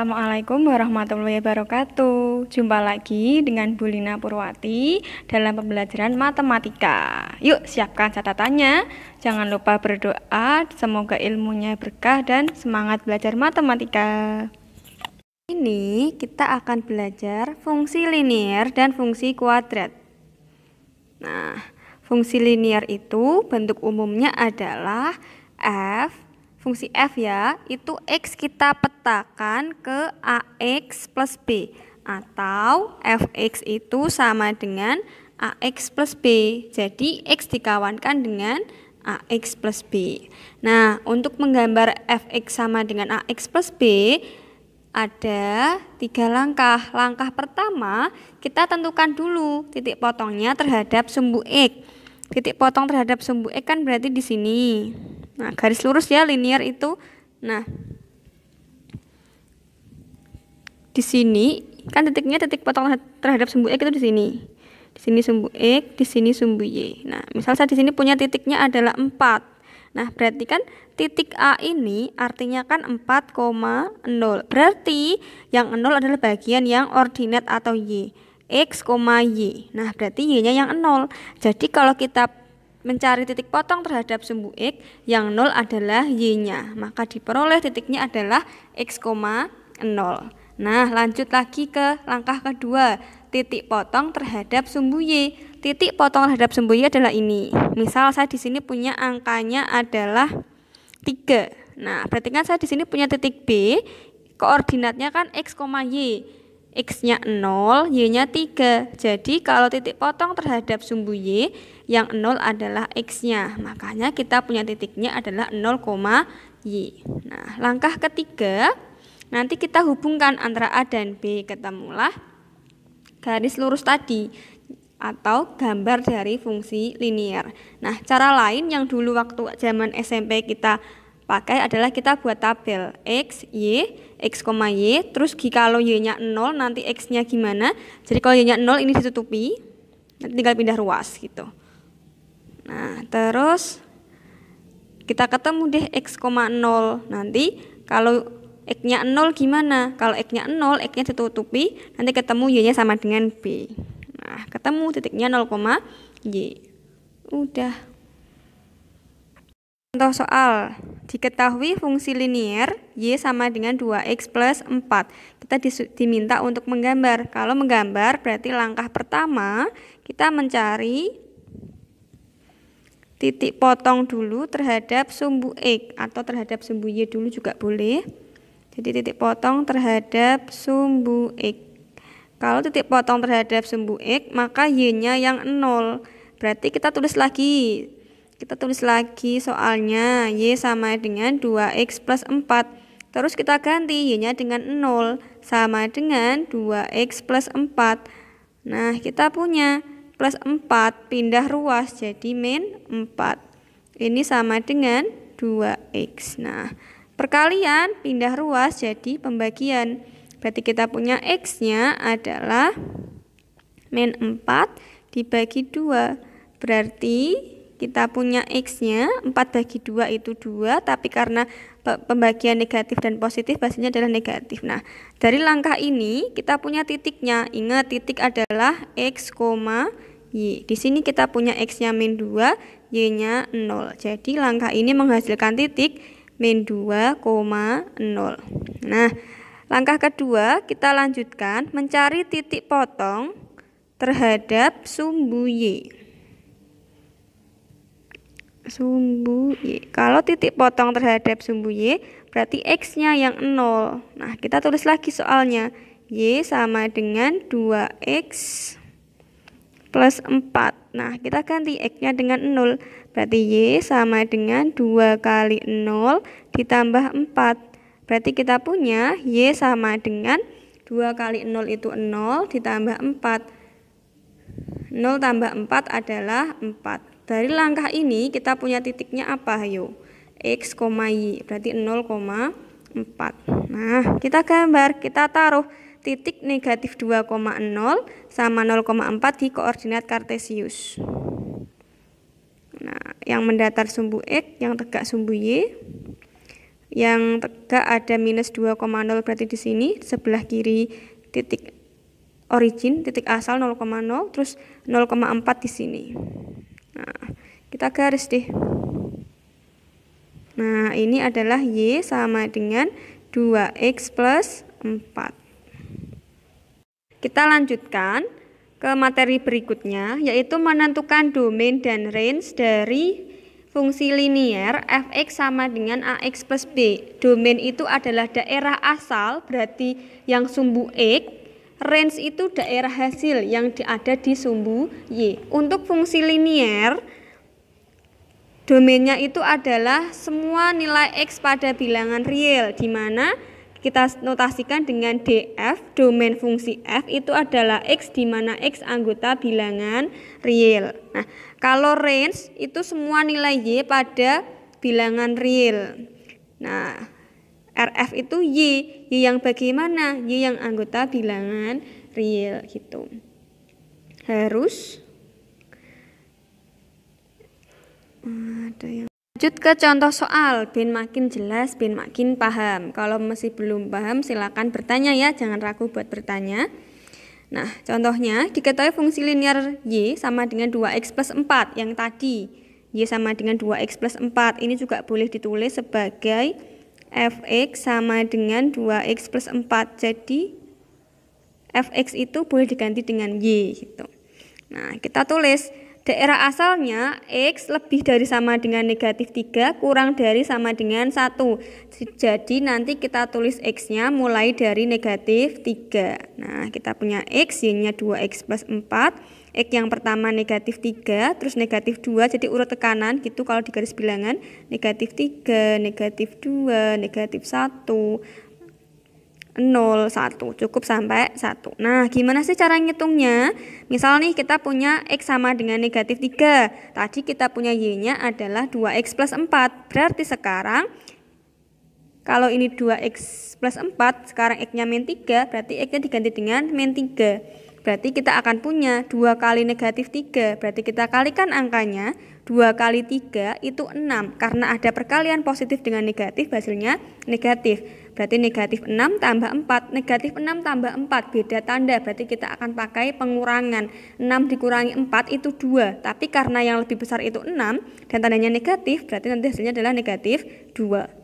Assalamualaikum warahmatullahi wabarakatuh. Jumpa lagi dengan Bu Lina Purwati dalam pembelajaran matematika. Yuk siapkan catatannya. Jangan lupa berdoa, semoga ilmunya berkah dan semangat belajar matematika. Ini kita akan belajar fungsi linier dan fungsi kuadrat. Nah, fungsi linier itu bentuk umumnya adalah f. Fungsi f ya, itu x kita petakan ke ax plus b, atau fx itu sama dengan ax plus b. Jadi x dikawankan dengan ax plus b. Nah, untuk menggambar fx sama dengan ax plus b ada 3 langkah. Langkah pertama, kita tentukan dulu titik potongnya terhadap sumbu x. Titik potong terhadap sumbu x kan berarti di sini. Nah, garis lurus ya, linier itu. Nah, di sini kan titik potong terhadap sumbu x itu di sini. Di sini sumbu x, di sini sumbu y. Nah, misal saya di sini punya titiknya adalah 4. Nah, berarti kan titik A ini artinya kan 4,0. Berarti yang 0 adalah bagian yang ordinat atau y. X, y. Nah, berarti y-nya yang 0. Jadi kalau kita mencari titik potong terhadap sumbu x, yang 0 adalah y-nya. Maka diperoleh titiknya adalah x, 0. Nah, lanjut lagi ke langkah kedua. Titik potong terhadap sumbu y. Titik potong terhadap sumbu y adalah ini. Misal saya di sini punya angkanya adalah 3. Nah, berarti kan saya di sini punya titik B, koordinatnya kan x, y. X-nya 0, y-nya 3. Jadi kalau titik potong terhadap sumbu y, yang 0 adalah x-nya. Makanya kita punya titiknya adalah 0, y. Nah, langkah ketiga, nanti kita hubungkan antara A dan B, ketemulah garis lurus tadi atau gambar dari fungsi linier. Nah, cara lain yang dulu waktu zaman SMP kita pakai adalah kita buat tabel x, y, terus kalau y-nya 0 nanti x-nya gimana. Jadi kalau y-nya 0 ini ditutupi, nanti tinggal pindah ruas gitu. Nah, terus kita ketemu deh x, 0. Nanti kalau x-nya 0 gimana? Kalau x-nya 0, x-nya ditutupi, nanti ketemu y-nya sama dengan b. Nah, ketemu titiknya 0, y. Udah. Contoh soal, diketahui fungsi linier y sama dengan 2x plus 4. Kita diminta untuk menggambar. Kalau menggambar berarti langkah pertama kita mencari titik potong dulu terhadap sumbu x, atau terhadap sumbu y dulu juga boleh. Jadi titik potong terhadap sumbu x. Kalau titik potong terhadap sumbu x, maka y-nya yang 0. Berarti kita tulis lagi. Soalnya y sama dengan 2x plus 4. Terus kita ganti y-nya dengan 0 sama dengan 2x plus 4. Nah, kita punya plus 4 pindah ruas jadi min 4. Ini sama dengan 2x. Nah, perkalian pindah ruas jadi pembagian. Berarti kita punya x-nya adalah min 4 dibagi 2. Berarti kita punya x-nya 4 bagi 2 itu 2, tapi karena pembagian negatif dan positif hasilnya adalah negatif. Nah, dari langkah ini kita punya titiknya. Ingat, titik adalah x, y. Di sini kita punya x-nya min 2, y-nya 0. Jadi langkah ini menghasilkan titik min 2, 0. Nah, langkah kedua kita lanjutkan mencari titik potong terhadap sumbu y. Kalau titik potong terhadap sumbu y berarti x-nya yang 0. Nah, kita tulis lagi soalnya. Y sama dengan 2x plus 4. Nah, kita ganti x-nya dengan 0. Berarti y sama dengan 2 kali 0 ditambah 4. Berarti kita punya y sama dengan 2 kali 0 itu 0 ditambah 4. 0 tambah 4 adalah 4. Dari langkah ini kita punya titiknya apa? Ayo, x, y. Berarti 0,4. Nah, kita gambar, kita taruh titik negatif 2,0 sama 0,4 di koordinat kartesius. Nah, yang mendatar sumbu x, yang tegak sumbu y. yang tegak ada minus 2,0, berarti di sini sebelah kiri titik origin, titik asal 0,0, terus 0,4 di sini. Nah, kita garis deh. Nah, ini adalah Y sama dengan 2X plus 4. Kita lanjutkan ke materi berikutnya, yaitu menentukan domain dan range dari fungsi linier fx sama dengan ax plus b. Domain itu adalah daerah asal, berarti yang sumbu x. Range itu daerah hasil yang ada di sumbu y. Untuk fungsi linier, domainnya itu adalah semua nilai x pada bilangan real, di mana kita notasikan dengan df. Domain fungsi f itu adalah x, di mana x anggota bilangan real. Nah, kalau range itu semua nilai y pada bilangan real. Nah, rf itu y yang bagaimana? Y yang anggota bilangan real gitu. Harus ada yang lanjut ke contoh soal, ben makin jelas, ben makin paham. Kalau masih belum paham silakan bertanya ya, jangan ragu buat bertanya. Nah, contohnya diketahui fungsi linear y sama dengan 2x plus 4 yang tadi. Y sama dengan 2x plus 4. Ini juga boleh ditulis sebagai fx sama dengan 2x plus 4. Jadi fx itu boleh diganti dengan y gitu. Nah, kita tulis daerah asalnya x lebih dari sama dengan negatif 3 kurang dari sama dengan 1. Jadi nanti kita tulis x-nya mulai dari negatif 3. Nah, kita punya x, y-nya 2x plus 4. X yang pertama negatif 3, terus negatif 2, jadi urut tekanan gitu kalau di garis bilangan. Negatif 3, negatif 2, negatif 1, 0, 1, cukup sampai 1. Nah, gimana sih cara ngitungnya? Misal nih kita punya x sama dengan negatif 3. Tadi kita punya y-nya adalah 2x plus 4. Berarti sekarang kalau ini 2x plus 4, sekarang x-nya min 3, berarti x-nya diganti dengan min 3. Berarti kita akan punya 2 kali negatif 3. Berarti kita kalikan angkanya, 2 kali 3 itu 6. Karena ada perkalian positif dengan negatif, hasilnya negatif. Berarti negatif 6 tambah 4. Negatif 6 tambah 4, beda tanda. Berarti kita akan pakai pengurangan. 6 dikurangi 4 itu 2. Tapi karena yang lebih besar itu 6, dan tandanya negatif, berarti nanti hasilnya adalah negatif 2.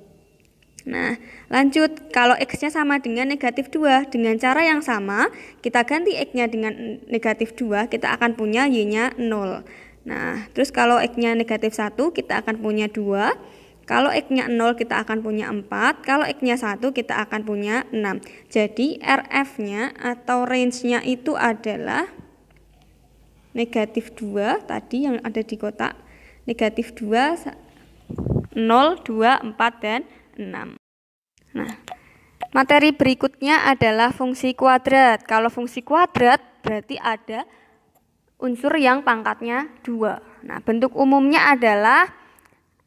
Nah, lanjut, kalau x-nya sama dengan negatif 2, dengan cara yang sama, kita ganti x-nya dengan negatif 2, kita akan punya y-nya 0. Nah, terus kalau x-nya negatif 1, kita akan punya 2. Kalau x-nya 0, kita akan punya 4. Kalau x-nya 1, kita akan punya 6. Jadi, RF-nya atau range-nya itu adalah negatif 2, tadi yang ada di kotak. Negatif 2, 0, 2, 4, dan 6. Nah, materi berikutnya adalah fungsi kuadrat. Kalau fungsi kuadrat berarti ada unsur yang pangkatnya 2. Nah, bentuk umumnya adalah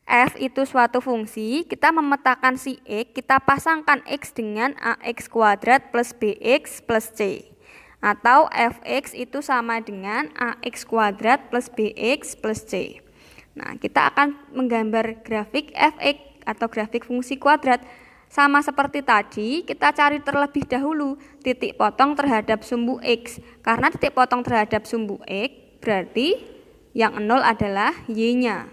f itu suatu fungsi, kita memetakan si x, kita pasangkan x dengan ax kuadrat plus bx plus c. Atau fx itu sama dengan ax kuadrat plus bx plus c. Nah, kita akan menggambar grafik fx atau grafik fungsi kuadrat. Sama seperti tadi, kita cari terlebih dahulu titik potong terhadap sumbu x. Karena titik potong terhadap sumbu x, berarti yang 0 adalah y-nya.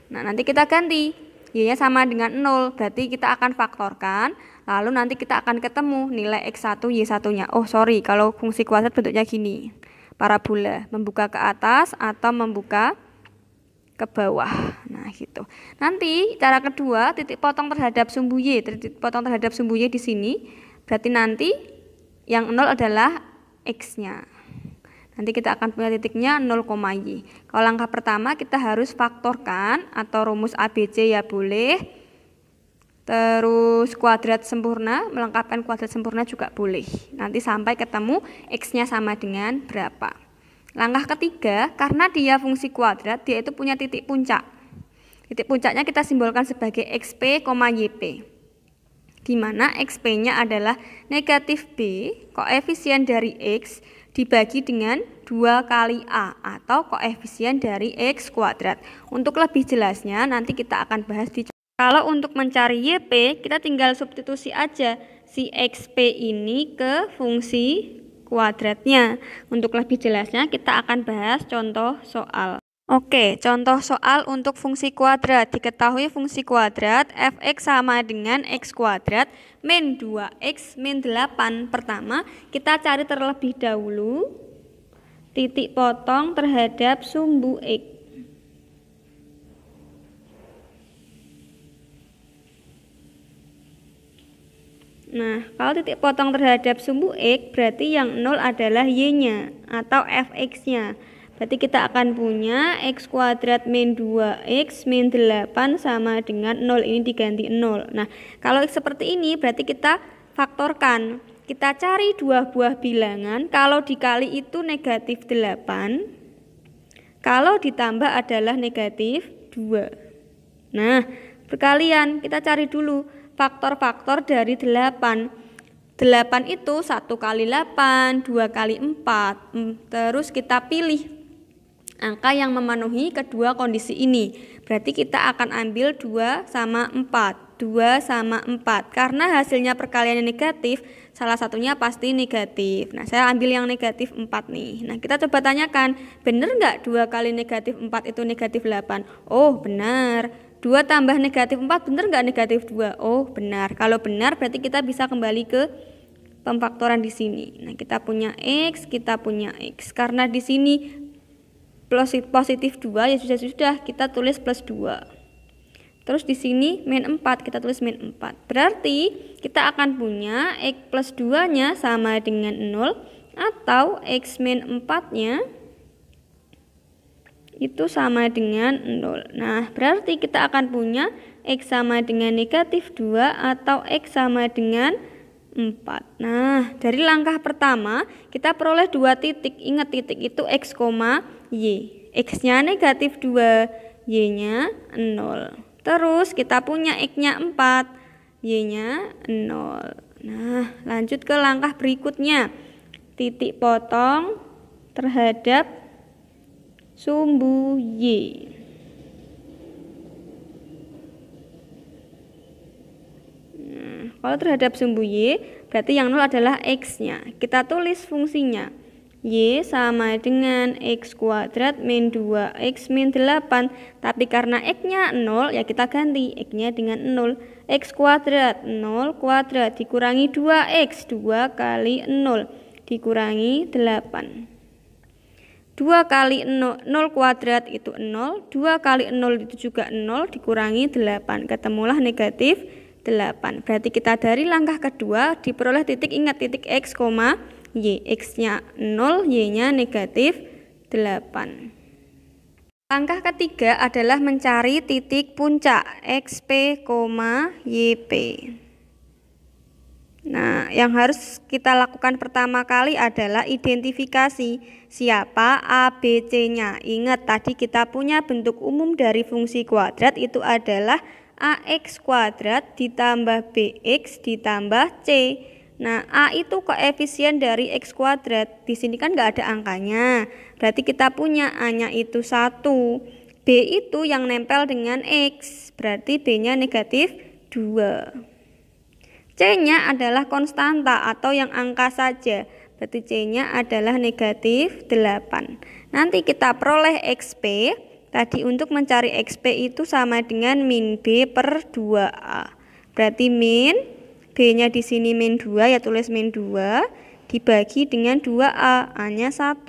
Nah, nanti kita ganti. Y-nya sama dengan 0, berarti kita akan faktorkan. Lalu nanti kita akan ketemu nilai x1, y1-nya. Oh, sorry, kalau fungsi kuadrat bentuknya gini. Parabola, membuka ke atas atau membuka ke bawah. Nah, gitu. Nanti cara kedua, titik potong terhadap sumbu y. Titik potong terhadap sumbu y di sini. Berarti nanti yang 0 adalah x-nya. Nanti kita akan punya titiknya 0, y. Kalau langkah pertama kita harus faktorkan atau rumus ABC ya boleh. Terus kuadrat sempurna, melengkapkan kuadrat sempurna juga boleh. Nanti sampai ketemu x-nya sama dengan berapa. Langkah ketiga, karena dia fungsi kuadrat, dia itu punya titik puncak. Titik puncaknya kita simbolkan sebagai xp, yp. Di mana xp-nya adalah negatif b, koefisien dari x, dibagi dengan 2 kali a, atau koefisien dari x kuadrat. Untuk lebih jelasnya, nanti kita akan bahas di Kalau untuk mencari YP, kita tinggal substitusi aja si XP ini ke fungsi kuadratnya. Untuk lebih jelasnya, kita akan bahas contoh soal. Oke, contoh soal untuk fungsi kuadrat. Diketahui fungsi kuadrat fx sama dengan x kuadrat min 2x min 8. Pertama, kita cari terlebih dahulu titik potong terhadap sumbu x. Nah, kalau titik potong terhadap sumbu x, berarti yang 0 adalah y-nya atau fx-nya. Berarti kita akan punya x kuadrat min 2x min 8 sama dengan 0. Ini diganti 0. Nah, kalau seperti ini berarti kita faktorkan. Kita cari dua buah bilangan. Kalau dikali itu negatif 8. Kalau ditambah adalah negatif 2. Nah, berkalian kita cari dulu faktor-faktor dari 8. 8 itu 1 kali 8, 2 kali 4. Terus kita pilih angka yang memenuhi kedua kondisi ini. Berarti kita akan ambil 2 sama 4. 2 sama 4. Karena hasilnya perkalian negatif, salah satunya pasti negatif. Nah, saya ambil yang negatif 4 nih. Nah, kita coba tanyakan, benar nggak 2 kali negatif 4 itu negatif 8? Oh, benar. 2 tambah negatif 4 benar nggak negatif 2? Oh, benar. Kalau benar berarti kita bisa kembali ke pemfaktoran di sini. Nah, kita punya X, kita punya X. Karena di sini positif 2 ya sudah kita tulis plus 2. Terus di sini min 4, kita tulis min 4. Berarti kita akan punya X plus 2-nya sama dengan 0 atau X min 4-nya itu sama dengan 0. Nah, berarti kita akan punya X sama dengan negatif 2 atau X sama dengan 4. Nah, dari langkah pertama kita peroleh 2 titik. Ingat titik itu X, Y. X-nya negatif 2, Y-nya 0. Terus kita punya X-nya 4, Y-nya 0. Nah, lanjut ke langkah berikutnya. Titik potong terhadap sumbu Y. Nah, kalau terhadap sumbu Y, berarti yang 0 adalah X-nya. Kita tulis fungsinya. Y sama dengan X kuadrat min 2X min 8. Tapi karena X-nya 0, ya kita ganti X-nya dengan 0. X kuadrat, 0 kuadrat, dikurangi 2X. 2 kali 0, dikurangi 8. 2 kali 0 kuadrat itu 0, 2 kali 0 itu juga 0, dikurangi 8, ketemulah negatif 8. Berarti kita dari langkah kedua diperoleh titik, ingat titik X, Y. X-nya 0, Y-nya negatif 8. Langkah ketiga adalah mencari titik puncak XP, YP. Nah, yang harus kita lakukan pertama kali adalah identifikasi siapa A, B, C-nya. Ingat tadi kita punya bentuk umum dari fungsi kuadrat itu adalah AX kuadrat ditambah BX ditambah C. Nah, A itu koefisien dari X kuadrat. Di sini kan nggak ada angkanya. Berarti kita punya A-nya itu 1. B itu yang nempel dengan X. Berarti B-nya negatif 2. C-nya adalah konstanta atau yang angka saja. Berarti C-nya adalah negatif 8. Nanti kita peroleh XP. Tadi untuk mencari XP itu sama dengan min B per 2A. Berarti min B-nya di sini min 2, ya tulis min 2. Dibagi dengan 2A. A-nya 1.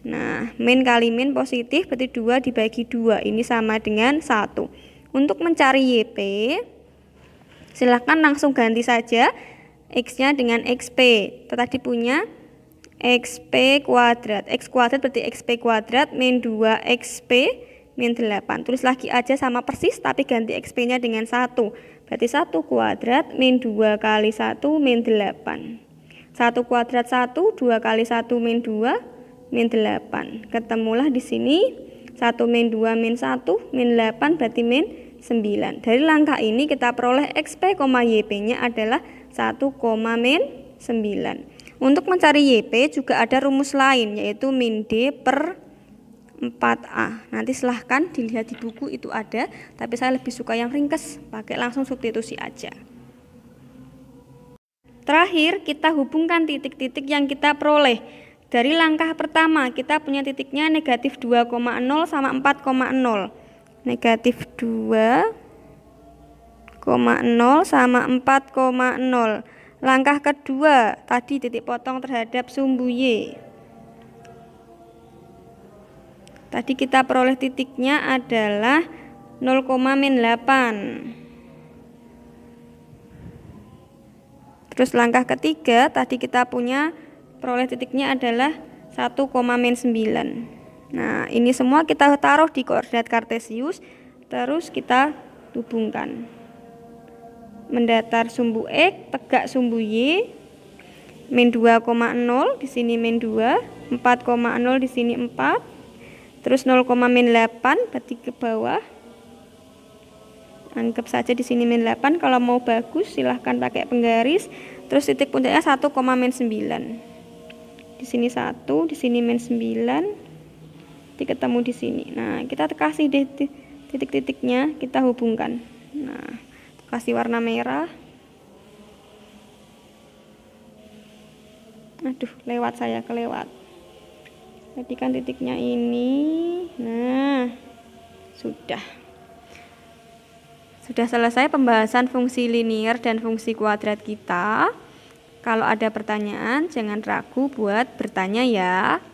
Nah, min kali min positif, berarti 2 dibagi 2. Ini sama dengan 1. Untuk mencari YP, silahkan langsung ganti saja X-nya dengan XP. Tadi punya XP kuadrat. X kuadrat berarti XP kuadrat min 2XP min 8. Tulis lagi aja sama persis tapi ganti XP-nya dengan 1. Berarti 1 kuadrat min 2 kali 1 min 8. 1 kuadrat 1, 2 kali 1 min 2 min 8. Ketemulah di sini 1 min 2 min 1 min 8 berarti min 9. Dari langkah ini kita peroleh XP, YP-nya adalah 1, min 9. Untuk mencari YP juga ada rumus lain, yaitu min D per 4A. Nanti silahkan dilihat di buku itu ada, tapi saya lebih suka yang ringkes, pakai langsung substitusi aja. Terakhir, kita hubungkan titik-titik yang kita peroleh. Dari langkah pertama, kita punya titiknya negatif 2,0 sama 4,0. Negatif 2,0 sama 4,0. Langkah kedua, tadi titik potong terhadap sumbu Y. Tadi kita peroleh titiknya adalah 0,-8. Terus langkah ketiga, tadi kita punya peroleh titiknya adalah 1,-9. Nah, ini semua kita taruh di koordinat kartesius, terus kita hubungkan. Mendatar sumbu X, tegak sumbu Y, min 2,0 di sini min 2, 4,0 di sini 4. Terus 0,-8 berarti ke bawah. Anggap saja di sini -8. Kalau mau bagus silahkan pakai penggaris. Terus titik puncaknya 1,-9. Di sini 1, di sini -9. Ketemu di sini. Nah, kita kasih deh titik-titiknya, kita hubungkan. Nah, kasih warna merah. Aduh, lewat saya, kelewat. Tadi kan titiknya ini. Nah, sudah selesai pembahasan fungsi linier dan fungsi kuadrat kita. Kalau ada pertanyaan, jangan ragu buat bertanya ya.